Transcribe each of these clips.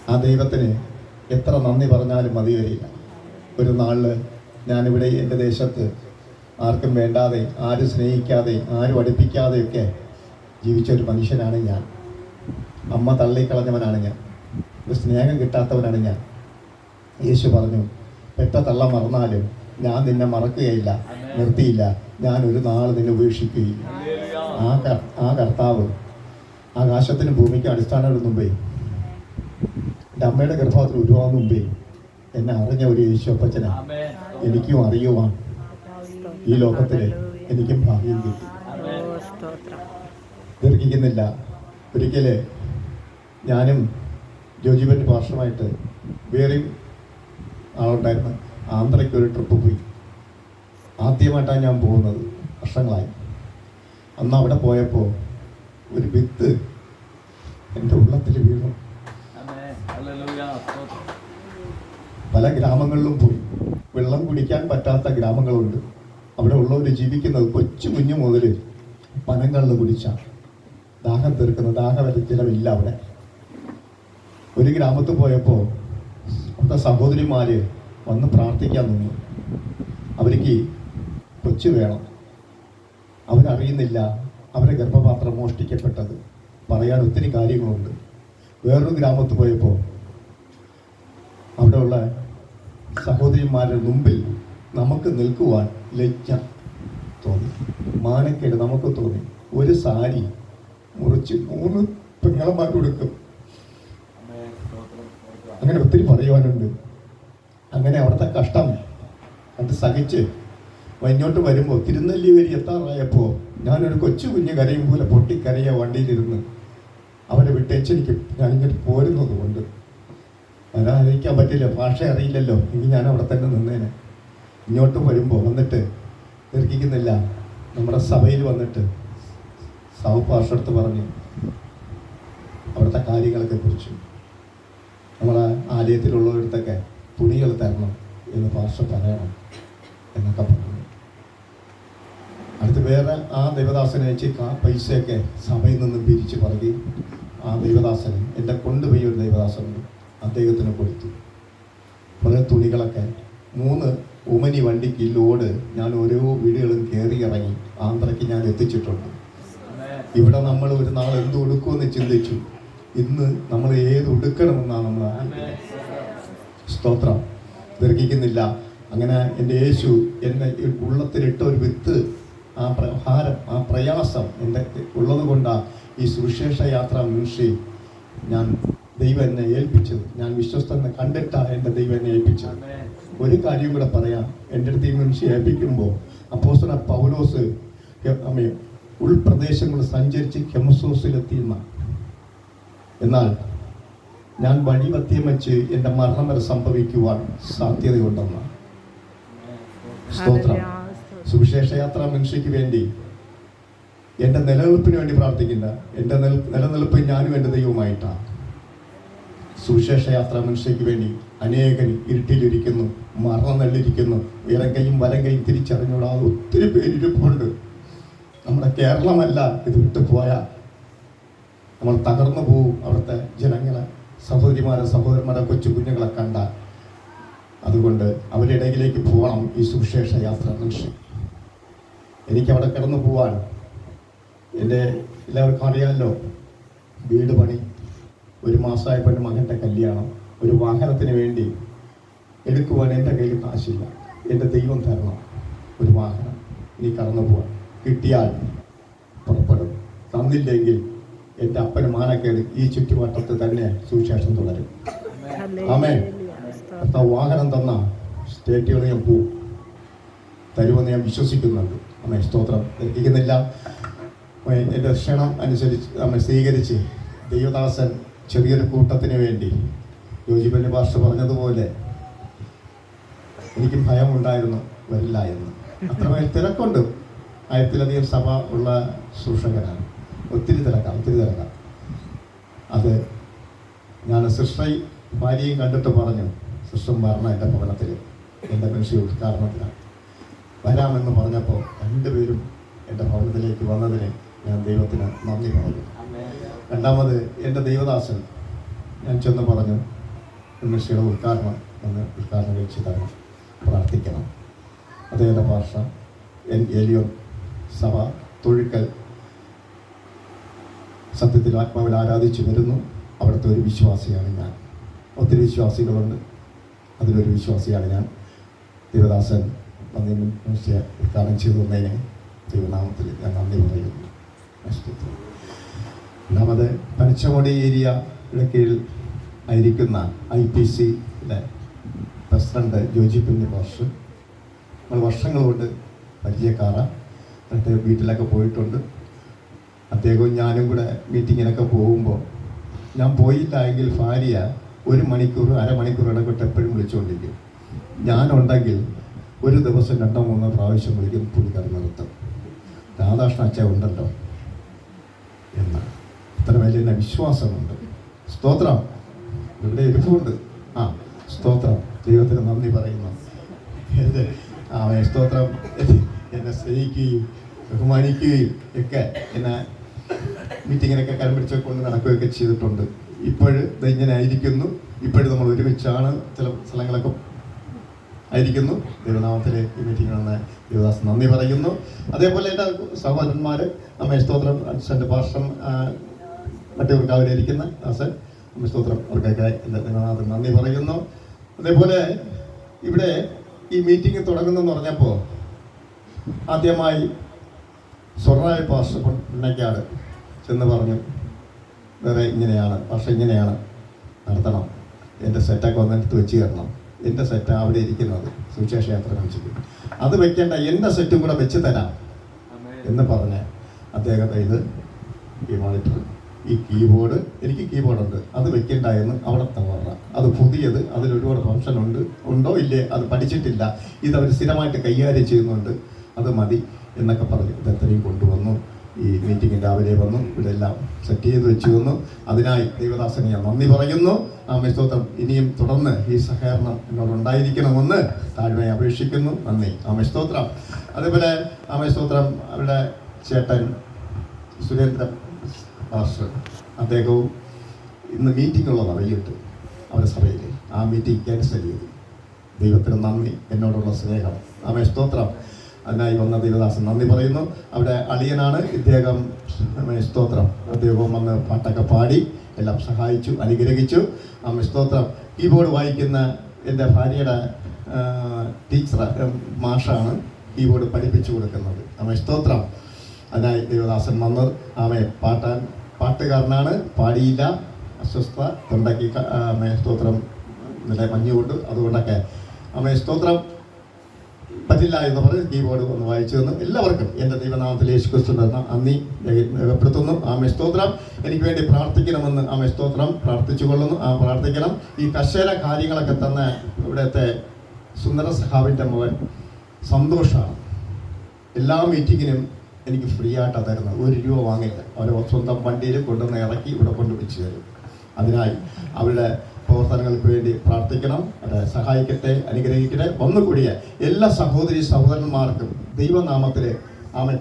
ആ ദൈവത്തിന് എത്ര നന്ദി പറഞ്ഞാലും മതി വരില്ല. ഒരു നാളിൽ ഞാനിവിടെ എൻ്റെ ദേശത്ത് ആർക്കും വേണ്ടാതെ, ആരും സ്നേഹിക്കാതെ, ആരും അടുപ്പിക്കാതെയൊക്കെ ജീവിച്ചൊരു മനുഷ്യനാണ് ഞാൻ. അമ്മ തള്ളിക്കളഞ്ഞവനാണ് ഞാൻ. ഒരു സ്നേഹം കിട്ടാത്തവനാണ് ഞാൻ. യേശു പറഞ്ഞു, പെറ്റ തള്ള മറന്നാലും ഞാൻ നിന്നെ മറക്കുകയില്ല, നിർത്തിയില്ല, ഞാൻ ഒരു നാൾ നിന്നെ ഉപേക്ഷിക്കുകയില്ല. ആ കർത്താവ് ആകാശത്തിനും ഭൂമിക്ക് അടിസ്ഥാനം മുമ്പേ, എൻ്റെ അമ്മയുടെ ഗർഭത്തിൽ ഉരുവാകുന്ന മുമ്പേ എന്നെ അറിഞ്ഞ ഒരു യേശു അപ്പച്ചനാ എനിക്കും അറിയുവാൻ ഈ ലോകത്തിൽ എനിക്കും ഭാഗ്യം കിട്ടി. ദീർഘിക്കുന്നില്ല. ഒരിക്കൽ ഞാനും ജോജിബൻ്റെ പാർശ്വമായിട്ട് വേറെയും ആളുണ്ടായിരുന്നു. ആന്ധ്രയ്ക്ക് ഒരു ട്രിപ്പ് പോയി. ആദ്യമായിട്ടാണ് ഞാൻ പോകുന്നത്, വർഷങ്ങളായി. അന്ന് അവിടെ പോയപ്പോൾ ഒരു വിത്ത് എൻ്റെ ഉള്ളത്തിൽ വീണു. പല ഗ്രാമങ്ങളിലും പോയി. വെള്ളം കുടിക്കാൻ പറ്റാത്ത ഗ്രാമങ്ങളുണ്ട്. അവിടെ ഉള്ളവർ ജീവിക്കുന്നത് കൊച്ചു കുഞ്ഞു മുതൽ പനങ്കള്ള് കുടിച്ചാണ് ദാഹം തീർക്കുന്നത്. ദാഹജലമില്ല അവിടെ. ഒരു ഗ്രാമത്തിൽ പോയപ്പോൾ അവിടുത്തെ സഹോദരിമാർ വന്ന് പ്രാർത്ഥിക്കാൻ നിന്നു. അവർക്ക് കൊച്ചു വേണം. അവരറിയുന്നില്ല അവരെ ഗർഭപാത്രം മോഷ്ടിക്കപ്പെട്ടത്. പറയാൻ ഒത്തിരി കാര്യങ്ങളുണ്ട്. വേറൊരു ഗ്രാമത്തിൽ പോയപ്പോൾ അവിടെയുള്ള സഹോദരിമാരുടെ മുമ്പിൽ നമുക്ക് നിൽക്കുവാൻ ലജ്ജ തോന്നി, മാനക്കേട് നമുക്ക് തോന്നി. ഒരു സാരി മുറിച്ച് 3 പെങ്ങളന്മാർ കൊടുക്കും. അങ്ങനെ ഒത്തിരി പറയുവാനുണ്ട്. അങ്ങനെ അവിടുത്തെ കഷ്ടം അത് സഹിച്ച് ഇങ്ങോട്ട് വരുമ്പോൾ തിരുനെല്ലിവേലി എത്താറായപ്പോൾ ഞാനൊരു കൊച്ചു കുഞ്ഞ് കരയും പോലെ പൊട്ടിക്കരയ വണ്ടിയിലിരുന്ന് അവരെ വിട്ടേച്ചെനിക്ക് ഞാനിങ്ങോട്ട് പോരുന്നത് കൊണ്ട് വരാതിരിക്കാൻ പറ്റില്ല. ഭാഷ അറിയില്ലല്ലോ. എങ്കിൽ ഞാൻ അവിടെ തന്നെ നിന്നേനെ. ഇങ്ങോട്ട് വരുമ്പോൾ വന്നിട്ട് ദീർഘിക്കുന്നില്ല, നമ്മുടെ സഭയിൽ വന്നിട്ട് പാർശ്വടുത്ത് പറഞ്ഞ് അവിടുത്തെ കാര്യങ്ങളൊക്കെ കുറിച്ച് നമ്മളെ ആലയത്തിലുള്ളവരടുത്തൊക്കെ തുണികൾ തരണം എന്ന് പാർശ്വ പറയണം എന്നൊക്കെ പറഞ്ഞു. അടുത്ത് വേറെ ആ ദൈവദാസനെ വെച്ച് പൈസയൊക്കെ സഭയിൽ നിന്നും പിരിച്ച് പറയുകയും ആ ദൈവദാസന് എൻ്റെ കൊണ്ടുപോയി ഒരു ദൈവദാസനുണ്ട്, അദ്ദേഹത്തിന് കൊടുത്തു. കുറേ തുണികളൊക്കെ 3 ഉമനി വണ്ടിക്ക് ലോഡ് ഞാൻ ഓരോ വീടുകളും കയറി ഇറങ്ങി ആന്ധ്രയ്ക്ക് ഞാൻ എത്തിച്ചിട്ടുണ്ട്. ഇവിടെ നമ്മൾ ഒരു നാൾ എന്ത് ഉടുക്കുമെന്ന് ചിന്തിച്ചു. ഇന്ന് നമ്മൾ ഏത് ഉടുക്കണമെന്നാണ് നമ്മൾ സ്തോത്രം. ദീർഘിക്കുന്നില്ല. അങ്ങനെ എൻ്റെ യേശു എന്നെ ഉള്ളത്തിലിട്ട ഒരു വിത്ത്, ആ ഭാരം, ആ പ്രയാസം എൻ്റെ ഉള്ളത് കൊണ്ടാണ് ഈ സുവിശേഷ യാത്ര മിനിസ്ട്രി ഞാൻ ദൈവം എന്നെ ഏൽപ്പിച്ചത്. ഞാൻ വിശ്വസ്തനെ കണ്ടിട്ടാണ് എൻ്റെ ദൈവം എന്നെ ഏൽപ്പിച്ചത്. ഒരു കാര്യം കൂടെ പറയാം. എൻ്റെ അടുത്ത് ഈ മിനിസ്ട്രി ഏൽപ്പിക്കുമ്പോൾ അപ്പോസ്തലൻ പൗലോസ് ഉൾപ്രദേശങ്ങൾ സഞ്ചരിച്ച് കെമസോസിലെത്തിയെന്ന, എന്നാൽ ഞാൻ വഴിമധ്യം വെച്ച് എൻ്റെ മരണം വരെ സംഭവിക്കുവാൻ സാധ്യതയുണ്ടെന്ന. സ്തോത്രം. സുവിശേഷ യാത്രാ മിനിസ്ട്രിക്ക് വേണ്ടി എൻ്റെ നിലനിൽപ്പിന് വേണ്ടി പ്രാർത്ഥിക്കില്ല. എൻ്റെ നിലനിൽപ്പ് ഞാനും എൻ്റെ ദൈവമായിട്ടാണ്. സുവിശേഷ യാത്രാ മിനിസ്ട്രിക്ക് വേണ്ടി അനേകൻ ഇരുട്ടിലിരിക്കുന്നു, മരണം നെല്ലിരിക്കുന്നു. ഇടം കൈയും വലം കൈയും തിരിച്ചറിഞ്ഞൂടാതെ ഒത്തിരി പേരിരിപ്പുണ്ട്. നമ്മുടെ കേരളമല്ല ഇത് വിട്ടു പോയാൽ നമ്മൾ തകർന്നു പോവും. അവിടുത്തെ ജനങ്ങളെ, സഹോദരന്മാരെ കൊച്ചു കുഞ്ഞുങ്ങളെ കണ്ടാൽ. അതുകൊണ്ട് അവരുടെ ഇടയിലേക്ക് പോകണം ഈ സുവിശേഷ യാത്രാ മിനിസ്ട്രി. എനിക്കവിടെ കിടന്നു പോവാൻ എൻ്റെ എല്ലാവർക്കും അറിയാമല്ലോ. വീട് പണി, 1 മാസമായപ്പോൾ എൻ്റെ മകൻ്റെ കല്യാണം, ഒരു വാഹനത്തിന് വേണ്ടി എടുക്കുവാൻ എൻ്റെ കയ്യിൽ കാശില്ല. എൻ്റെ ദൈവം തരണം ഒരു വാഹനം. ഇനി കടന്നു പോവാൻ കിട്ടിയാൽ പുറപ്പെടും, തന്നില്ലെങ്കിൽ എൻ്റെ അപ്പന് മാനക്കേട്. ഈ ചുറ്റുവട്ടത്ത് തന്നെ സുവിശേഷം തുടരും. ആമേൻ. വാഹനം തന്ന സ്റ്റേറ്റുകൾ ഞാൻ പോവും, തരുമെന്ന് ഞാൻ വിശ്വസിക്കുന്നുണ്ട്. അമ്മേ സ്തോത്രം. ഇരിക്കുന്നില്ല. എൻ്റെ ക്ഷണം അനുസരിച്ച് അമ്മ സ്വീകരിച്ച് ദൈവദാസൻ ചെറിയൊരു കൂട്ടത്തിന് വേണ്ടി യോജിബൻ്റെ ഭാഷ പറഞ്ഞതുപോലെ എനിക്ക് ഭയമുണ്ടായിരുന്നു വരില്ല എന്ന്. അത്രമേൽ തിരക്കുണ്ട്. 1000-ലധികം സഭ ഉള്ള ശുശ്രൂഷകനാണ്. ഒത്തിരി തിരക്കാം. അത് ഞാൻ സിസ്റ്റർ ഭാര്യയും കണ്ടിട്ട് പറഞ്ഞു, സിസ്റ്റർ വരണം എൻ്റെ ഭവനത്തിൽ, എൻ്റെ മനുഷ്യ ഉദ്ഘാടനത്തിനാണ് വരാമെന്ന് പറഞ്ഞപ്പോൾ 2 പേരും എൻ്റെ ഭവനത്തിലേക്ക് വന്നതിന് ഞാൻ ദൈവത്തിന് നന്ദി പറഞ്ഞു. രണ്ടാമത് എൻ്റെ ദൈവദാസൻ ഞാൻ ചെന്ന് പറഞ്ഞു, മിനിസ്ട്രിയുടെ ഉദ്ഘാടനം കഴിച്ച് തരണം, പ്രാർത്ഥിക്കണം. അദ്ദേഹത്തിൻ്റെ ഭാഷ എലിയോൻ സഭ തൊഴുക്കൽ സത്യത്തിൽ ആത്മാവിൽ ആരാധിച്ചു വരുന്നു. അവിടുത്തെ ഒരു വിശ്വാസിയാണ് ഞാൻ. ഒത്തിരി വിശ്വാസികളുണ്ട്, അതിലൊരു വിശ്വാസിയാണ് ഞാൻ. ദേവദാസൻ നന്ദി മിനിസ്ട്രിയെ ഉദ്ഘാടനം ചെയ്തു തന്നതിന് ദൈവനാമത്തിൽ ഞാൻ നന്ദി പറയുന്നു. രണ്ടാമത് പനച്ചമുടി ഏരിയയുടെ കീഴിൽ ആയിരിക്കുന്ന IPCയുടെ പ്രസിഡന്റ് ജോജി കുഞ്ഞ് മാസ്റ്റർ, നമ്മൾ വർഷങ്ങൾ കൊണ്ട് പരിചയക്കാരാണ്. അദ്ദേഹം വീട്ടിലൊക്കെ പോയിട്ടുണ്ട്. അദ്ദേഹവും ഞാനും കൂടെ മീറ്റിങ്ങിനൊക്കെ പോകുമ്പോൾ ഞാൻ പോയില്ല എങ്കിൽ ഭാര്യ 1 മണിക്കൂർ അരമണിക്കൂർ ഇടപെട്ട് എപ്പോഴും വിളിച്ചുകൊണ്ടിരിക്കും. ഞാനുണ്ടെങ്കിൽ ഒരു ദിവസം 2-3 പ്രാവശ്യം വിളിക്കും. പുള്ളിക്കാരൻ നിർത്തും. രാധാകൃഷ്ണ അച്ഛ ഉണ്ടല്ലോ എന്ന് ഇത്ര വലിയ വിശ്വാസമുണ്ട്. സ്തോത്രം. ഇവിടെ ഇരിപ്പുണ്ട്. സ്തോത്രം. ദൈവത്തിന് നന്ദി പറയുന്നു. സ്തോത്രം. എന്നെ സ്നേഹിക്കുകയും ബഹുമാനിക്കുകയും ഒക്കെ എന്നെ മീറ്റിങ്ങിനൊക്കെ കരം പിടിച്ചൊക്കെ കൊണ്ട് നടക്കുകയൊക്കെ ചെയ്തിട്ടുണ്ട്. ഇങ്ങനെ ആയിരിക്കുന്നു. നമ്മൾ ഒരുമിച്ചാണ് ചില സ്ഥലങ്ങളൊക്കെ ആയിരിക്കുന്നു. ദൈവനാമത്തിലെ ഈ മീറ്റിംഗ് വന്ന ദേവദാസ് നന്ദി പറയുന്നു. അതേപോലെ എൻ്റെ സഹോദരന്മാർ നമ്മെ സ്തോത്രം അച്ഛൻ്റെ ഭാഷം മറ്റവർക്ക് അവരിയ്ക്കുന്ന ദാസൻ നമ്മെ സ്തോത്രം അവർക്കൊക്കെ എൻ്റെ ദൈവനാഥൻ നന്ദി പറയുന്നു. അതേപോലെ ഇവിടെ ഈ മീറ്റിംഗ് തുടങ്ങുന്നെന്ന് പറഞ്ഞപ്പോൾ ആദ്യമായി സ്വർണ്ണായ പാസ്റ്റർ പുന്നക്കാട് ചെന്ന് പറഞ്ഞു, വേറെ ഇങ്ങനെയാണ് പക്ഷേ ഇങ്ങനെയാണ് നടത്തണം, എൻ്റെ സെറ്റൊക്കെ ഒന്നെടുത്ത് വെച്ച് തരണം. എൻ്റെ സെറ്റ് അവിടെ ഇരിക്കുന്നത് സുവിശേഷ യാത്ര കാണിച്ചിട്ട് അത് വെക്കേണ്ട, എൻ്റെ സെറ്റും കൂടെ വെച്ച് തരാം എന്ന് പറഞ്ഞ് അദ്ദേഹത്തെ ഇത് ഈ മോണിറ്റർ, ഈ കീബോർഡ്, എനിക്ക് കീബോർഡുണ്ട്, അത് വെക്കേണ്ട എന്ന് അവിടുത്തെ പറഞ്ഞ, അത് പുതിയത്, അതിലൊരുപാട് ഫംഗ്ഷൻ ഉണ്ടോ ഇല്ലേ അത് പഠിച്ചിട്ടില്ല, ഇതവർ സ്ഥിരമായിട്ട് കൈകാര്യം ചെയ്യുന്നുണ്ട്, അത് മതി എന്നൊക്കെ പറഞ്ഞു ഇതെത്രയും കൊണ്ടുവന്നു. ഈ മീറ്റിംഗ് രാവിലെ വന്നു, ഇവിടെ എല്ലാം സെറ്റ് ചെയ്ത് വെച്ച് വന്നു. അതിനായി ദൈവദാസനെ ഞാൻ നന്ദി പറയുന്നു. സ്തോത്രം. ഇനിയും തുടർന്ന് ഈ സഹകരണം എന്നോടുണ്ടായിരിക്കണമെന്ന് താഴ്മയെ അപേക്ഷിക്കുന്നു. നന്ദി. സ്തോത്രം. അതേപോലെ സ്തോത്രം അവരുടെ ചേട്ടൻ സുരേന്ദ്രൻ മാസ്റ്റർ, അദ്ദേഹവും ഇന്ന് മീറ്റിംഗ് ഉള്ളത് അറിയിട്ട് അവരുടെ സഭയിൽ ആ മീറ്റിംഗ് ക്യാൻസൽ ചെയ്തു. ദൈവത്തിന് നന്ദി, എന്നോടുള്ള സ്നേഹം. സ്തോത്രം. അതിനായി വന്ന ദൈവദാസൻ നന്ദി പറയുന്നു. അവിടെ അളിയനാണ് ഇദ്ദേഹം. സ്തോത്രം. അദ്ദേഹവും വന്ന് പാട്ടൊക്കെ പാടി എല്ലാം സഹായിച്ചു, അനുഗ്രഹിച്ചു. സ്തോത്രം. കീബോർഡ് വായിക്കുന്ന എൻ്റെ ഭാര്യയുടെ ടീച്ചർ മാഷാണ് കീബോർഡ് പഠിപ്പിച്ചു കൊടുക്കുന്നത്. സ്തോത്രം. അതിനായി ദൈവദാസൻ വന്നത്. പാട്ടുകാരനാണ്, പാടിയില്ല, അസ്വസ്ഥ, തൊണ്ടയ്ക്ക് സ്തോത്രം നല്ല മഞ്ഞുകൊണ്ട്, അതുകൊണ്ടൊക്കെ സ്തോത്രം പറ്റില്ല എന്ന് പറഞ്ഞ് കീബോർഡ് ഒന്ന് വായിച്ചു തന്നു. എല്ലാവർക്കും എൻ്റെ ദൈവനാമത്തിൽ യേശുക്രിസ്തുവിന്റെ നന്ദി രേഖപ്പെടുത്തുന്നു. സ്തോത്രം. എനിക്ക് വേണ്ടി പ്രാർത്ഥിക്കണമെന്ന് സ്തോത്രം പ്രാർത്ഥിച്ചു കൊള്ളുന്നു. പ്രാർത്ഥിക്കണം. ഈ കർശന കാര്യങ്ങളൊക്കെ തന്നെ ഇവിടുത്തെ സുന്ദര സഹാവിൻ്റെ മകൻ സന്തോഷമാണ്. എല്ലാ മീറ്റിങ്ങിനും എനിക്ക് ഫ്രീ ആയിട്ടാണ് തരുന്നത്. 1 രൂപ വാങ്ങില്ല. അവരെ സ്വന്തം വണ്ടിയിൽ കൊണ്ടുവന്ന് ഇറക്കി ഇവിടെ കൊണ്ടുവച്ച് തരും. അതിനായി അവരുടെ പ്രവർത്തനങ്ങൾക്ക് വേണ്ടി പ്രാർത്ഥിക്കണം. അവരെ സഹായിക്കട്ടെ, അനുഗ്രഹിക്കട്ടെ. വന്നുകൂടിയ എല്ലാ സഹോദരി സഹോദരന്മാർക്കും ദൈവനാമത്തിൽ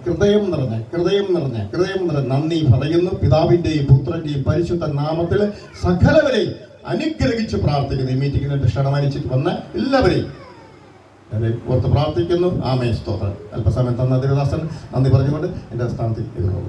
ഹൃദയം നിറഞ്ഞ നന്ദി പറയുന്നു. പിതാവിൻ്റെയും പുത്രൻ്റെയും പരിശുദ്ധ നാമത്തിൽ സകലവരെയും അനുഗ്രഹിച്ച് പ്രാർത്ഥിക്കുന്നു. ഈ മീറ്റിങ്ങിന് ക്ഷണമരിച്ചിട്ട് വന്ന എല്ലാവരെയും ഓർത്ത് പ്രാർത്ഥിക്കുന്നു. സ്തോത്രം. അല്പസമയം തന്ന ദേവദാസൻ നന്ദി പറഞ്ഞുകൊണ്ട് എൻ്റെ സ്ഥാനത്തിൽ ഇരുന്നു.